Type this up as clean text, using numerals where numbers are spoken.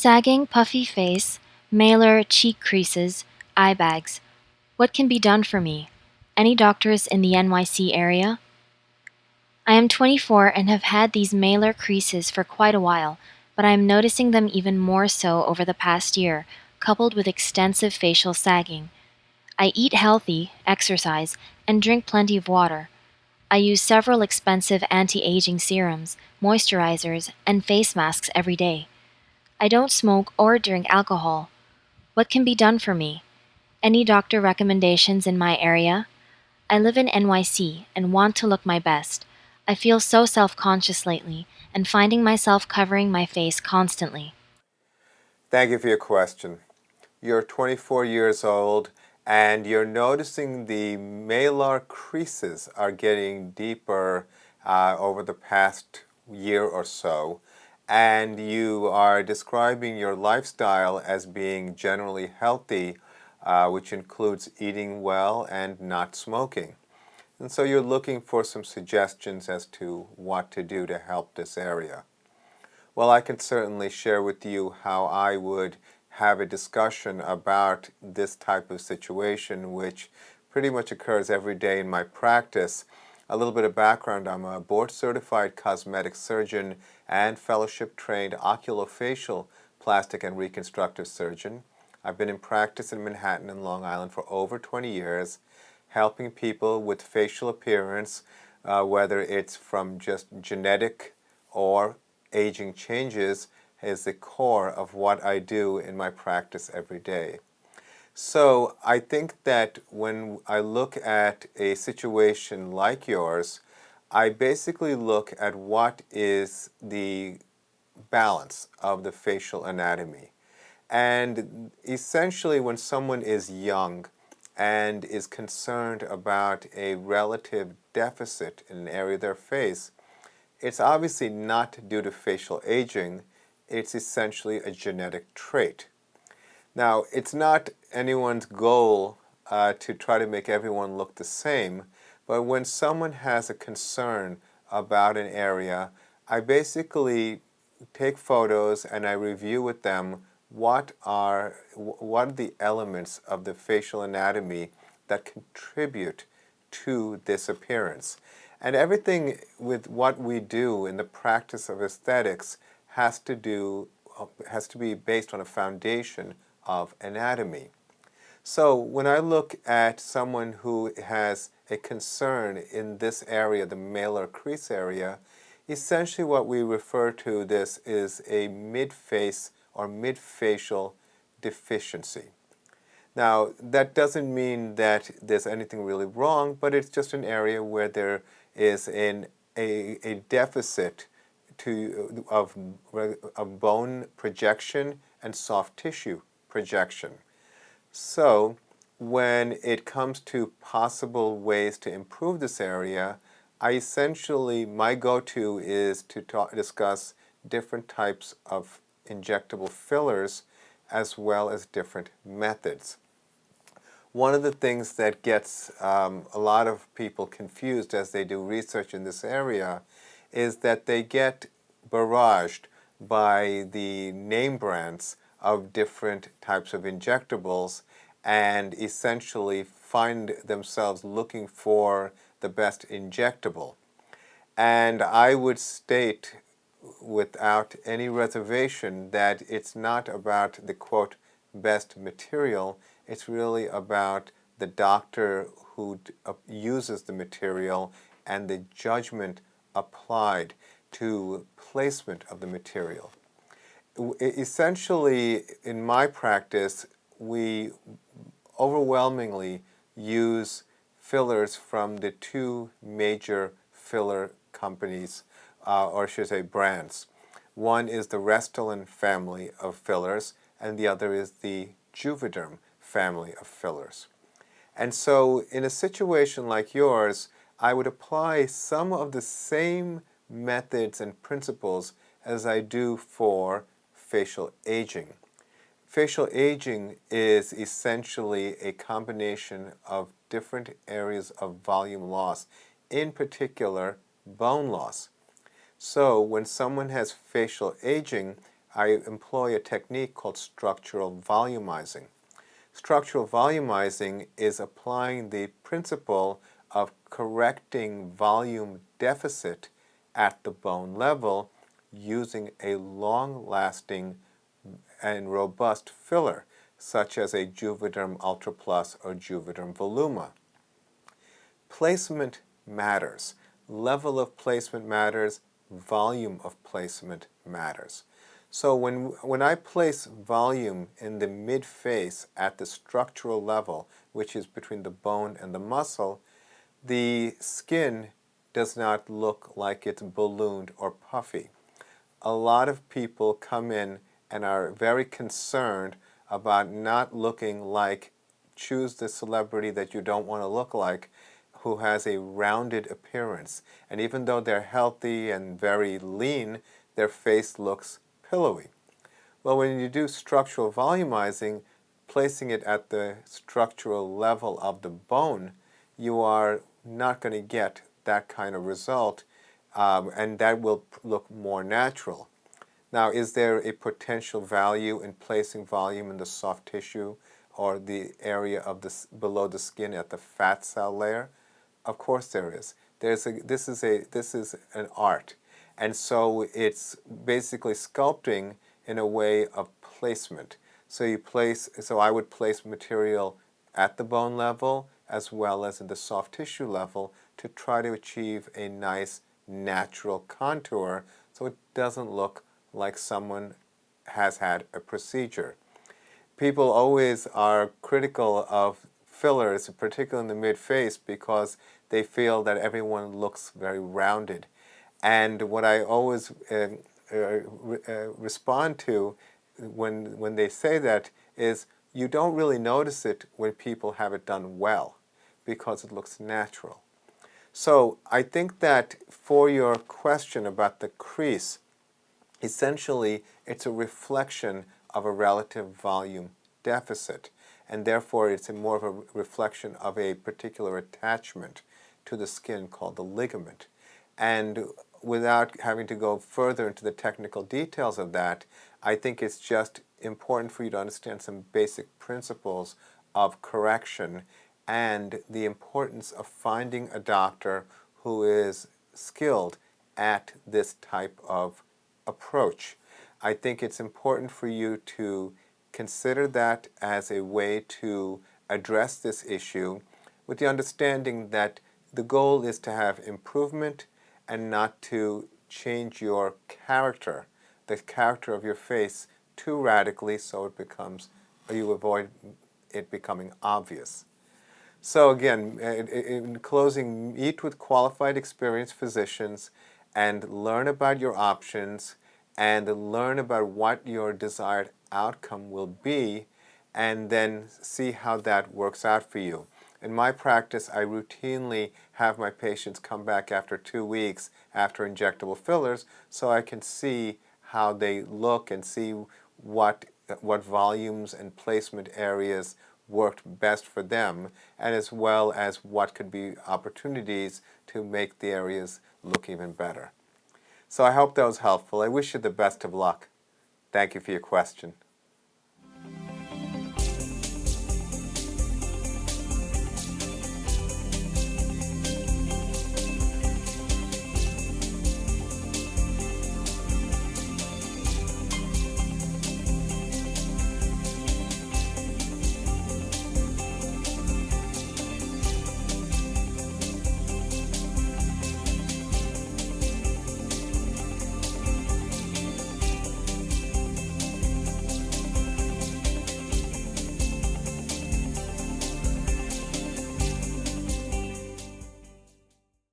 Sagging, puffy face, malar cheek creases, eye bags. What can be done for me? Any doctors in the NYC area? I am 24 and have had these malar creases for quite a while, but I am noticing them even more so over the past year, coupled with extensive facial sagging. I eat healthy, exercise, and drink plenty of water. I use several expensive anti-aging serums, moisturizers, and face masks every day. I don't smoke or drink alcohol. What can be done for me? Any doctor recommendations in my area? I live in NYC and want to look my best. I feel so self-conscious lately and finding myself covering my face constantly. Thank you for your question. You're 24 years old and you're noticing the malar creases are getting deeper over the past year or so, and you are describing your lifestyle as being generally healthy, which includes eating well and not smoking. And so you're looking for some suggestions as to what to do to help this area. Well, I can certainly share with you how I would have a discussion about this type of situation, which pretty much occurs every day in my practice. A little bit of background: I'm a board-certified cosmetic surgeon and fellowship-trained oculofacial plastic and reconstructive surgeon. I've been in practice in Manhattan and Long Island for over 20 years, helping people with facial appearance, whether it's from just genetic or aging changes, is the core of what I do in my practice every day. So I think that when I look at a situation like yours, I basically look at what is the balance of the facial anatomy. And essentially, when someone is young and is concerned about a relative deficit in an area of their face, it's obviously not due to facial aging. It's essentially a genetic trait. Now, it's not anyone's goal to try to make everyone look the same, but when someone has a concern about an area, I basically take photos and I review with them what are the elements of the facial anatomy that contribute to this appearance. And everything with what we do in the practice of aesthetics has to be based on a foundation of anatomy. So when I look at someone who has a concern in this area, the malar crease area, essentially what we refer to this is a mid-face or mid-facial deficiency. Now, that doesn't mean that there's anything really wrong, but it's just an area where there is a deficit of bone projection and soft tissue projection. So when it comes to possible ways to improve this area, my go-to is to discuss different types of injectable fillers as well as different methods. One of the things that gets a lot of people confused as they do research in this area is that they get barraged by the name brands of different types of injectables and essentially find themselves looking for the best injectable. And I would state without any reservation that it's not about the quote best material, it's really about the doctor who uses the material and the judgment applied to placement of the material. Essentially, in my practice, we overwhelmingly use fillers from the two major filler companies, or I should say brands. One is the Restylane family of fillers, and the other is the Juvederm family of fillers. And so in a situation like yours, I would apply some of the same methods and principles as I do for facial aging. Facial aging is essentially a combination of different areas of volume loss, in particular bone loss. So when someone has facial aging, I employ a technique called structural volumizing. Structural volumizing is applying the principle of correcting volume deficit at the bone level using a long-lasting and robust filler, such as a Juvederm Ultra Plus or Juvederm Voluma. Placement matters. Level of placement matters. Volume of placement matters. So when I place volume in the mid-face at the structural level, which is between the bone and the muscle, the skin does not look like it's ballooned or puffy. A lot of people come in and are very concerned about not looking like, choose the celebrity that you don't want to look like, who has a rounded appearance. And even though they're healthy and very lean, their face looks pillowy. Well, when you do structural volumizing, placing it at the structural level of the bone, you are not going to get that kind of result, and that will look more natural. Now, is there a potential value in placing volume in the soft tissue or the area of below the skin at the fat cell layer? Of course there is. This is an art, and so it's basically sculpting in a way of placement. So I would place material at the bone level as well as in the soft tissue level to try to achieve a nice natural contour so it doesn't look like someone has had a procedure. People always are critical of fillers, particularly in the mid-face, because they feel that everyone looks very rounded. And what I always respond to when they say that is, you don't really notice it when people have it done well, because it looks natural. So I think that for your question about the crease, essentially it's a reflection of a relative volume deficit, and therefore it's more of a reflection of a particular attachment to the skin called the ligament. And without having to go further into the technical details of that, I think it's just important for you to understand some basic principles of correction and the importance of finding a doctor who is skilled at this type of approach. I think it's important for you to consider that as a way to address this issue with the understanding that the goal is to have improvement and not to change your character, the character of your face, too radically so it becomes, or you avoid it becoming obvious. So again, in closing, meet with qualified, experienced physicians and learn about your options and learn about what your desired outcome will be, and then see how that works out for you. In my practice, I routinely have my patients come back after 2 weeks after injectable fillers so I can see how they look and see what volumes and placement areas worked best for them, and as well as what could be opportunities to make the areas look even better. So I hope that was helpful. I wish you the best of luck. Thank you for your question.